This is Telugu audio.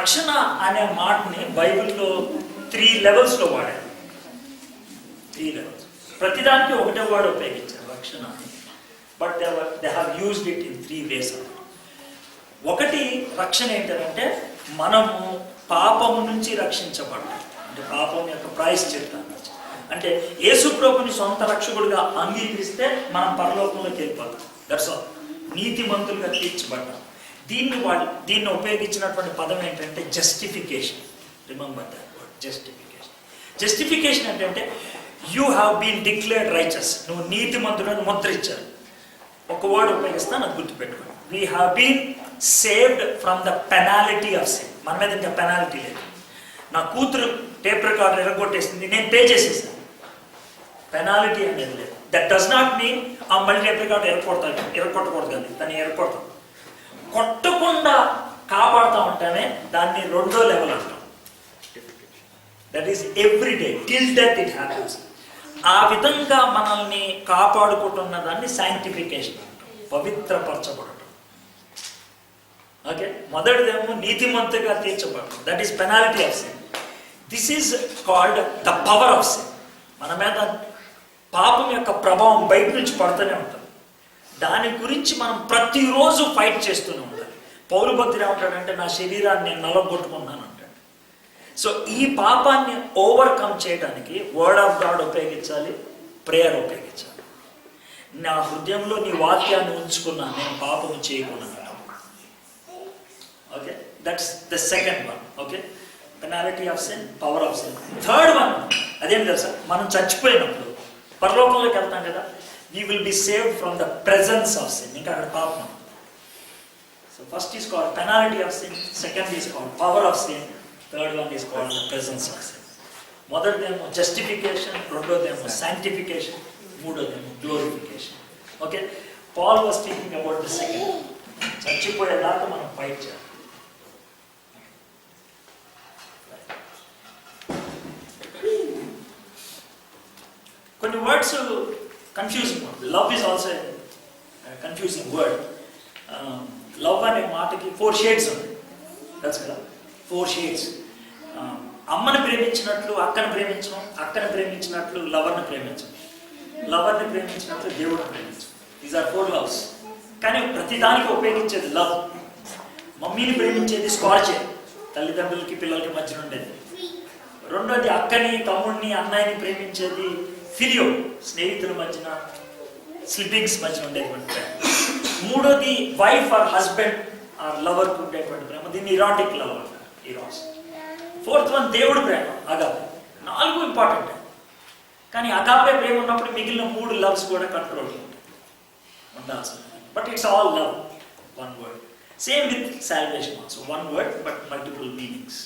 రక్షణ అనే మాటని బైబిల్లో 3 లెవెల్స్లో వాడారు. 3 లెవెల్స్. ప్రతిదానికి ఒకటే వర్డ్ ఉపయోగించారు రక్షణ. But they have used it in 3 వేస్. ఒకటి రక్షణ ఏంటంటే మనము పాపము నుంచి రక్షించబడ్డాం. అంటే పాపం యొక్క ప్రాయశ్చిత్తం. అంటే యేసు ప్రభుని సొంత రక్షకుడిగా అంగీకరిస్తే మనం పరలోకంలోకి వెళ్ళిపోతాం. That's all. నీతిమంతులుగా తీర్చబడ్డాం. దీన్ని ఉపయోగించినటువంటి పదం ఏంటంటే justification. Remember that word, justification. Justification ఏంటంటే you have been declared righteous. నువ్వు నీతిమంతులను ముద్ర ఇచ్చారు. ఒక వర్డ్ ఉపయోగిస్తా, నాకు గుర్తుపెట్టుకోండి. We have been saved from the penalty of sin. మన మీద ఇంకా పెనాలిటీ లేదు. నా కూతురు టేప్ రికార్డర్ ఎరగొట్టేసింది, నేను పే చేసేసాను. పెనాలిటీ అనేది లేదు. దట్ డస్ నాట్ మీన్ ఆ మళ్ళీ టేప్ రికార్డర్ ఎరగొట్టకూడదు కానీ దాన్ని ఎరగొడతాం. కొట్టకుండా కాపాడుతూ ఉంటామే దాన్ని 2వ లెవెల్ అంటాం. That is every day till death it happens. ఆ విధంగా మనల్ని కాపాడుకుంటున్న దాన్ని సైంటిఫికేషన్ అంటాం, పవిత్రపరచబడటం. ఓకే, మొదటిదేమో నీతిమంతుగా తీర్చబడటం. That is penalty of sin. This is called the power of sin. మన మీద పాపం యొక్క ప్రభావం బయట నుంచి పడుతూనే ఉంటుంది. దాని గురించి మనం ప్రతిరోజు ఫైట్ చేస్తూనే ఉండాలి. పౌలు భక్తుడు ఏమంటాడంటే నా శరీరాన్ని నేను నలగొట్టుకున్నాను అంటాడు. సో ఈ పాపాన్ని ఓవర్కమ్ చేయడానికి వర్డ్ ఆఫ్ గాడ్ ఉపయోగించాలి, ప్రేయర్ ఉపయోగించాలి. నా హృదయంలో నీ వాక్యాన్ని ఉంచుకున్నాను, నేను పాపము చేయకున్నాను. Okay, that's the second one. Okay, penalty of sin, power of sin. Third one అదేం తెలుసా, మనం చచ్చిపోయినప్పుడు పరలోకంలోకి వెళ్తాం కదా, we will be saved from the presence of sin. ఇంకా అక్కడ పాపం. So first is called penalty of sin, second is called power of sin, third one is called the presence of sin. మొదటిదేమో జస్టిఫికేషన్, రెండోదేమో సాంక్టిఫికేషన్, మూడోదేమో glorification. Okay, Paul was speaking about the second. చచ్చిపోయేదాకా మనం ఫైట్ చేయాలి. కొన్ని words confusing. Love is also confusing word. Love అనే మాటకి 4 షేడ్స్ ఉన్నాయి తెలుసు కదా. 4 షేడ్స్. అమ్మని ప్రేమించినట్లు అక్కను ప్రేమించడం, అక్కను ప్రేమించినట్లు లవర్ని ప్రేమించడం, లవర్ని ప్రేమించినట్లు దేవుడిని ప్రేమించడం. These are 4 loves. కానీ ప్రతిదానికి ఉపయోగించేది లవ్. మమ్మీని ప్రేమించేది స్క్వాచే, తల్లిదండ్రులకి పిల్లలకి మధ్యన ఉండేది. రెండోది అక్కని తమ్ముడిని అన్నయ్యని ప్రేమించేది ఫిలియో, స్నేహితుల మధ్యన స్లిప్పింగ్స్ మధ్యన ఉండేటువంటి ప్రేమ. మూడోది వైఫ్ ఆర్ హస్బెండ్ ఆర్ లవర్కి ఉండేటువంటి ప్రేమ, దీన్ని ఇరాటిక్ లవ్ అంటారు, ఇరాస్. ఫోర్త్ వన్ దేవుడు ప్రేమ, అగాపే. 4 ఇంపార్టెంట్. కానీ అగాపే ప్రేమ ఉన్నప్పుడు మిగిలిన 3 లవ్స్ కూడా కంట్రోల్ ఉండాల్సింది. But it's all love, 1 word. Same with salvation also, 1 word but multiple meanings.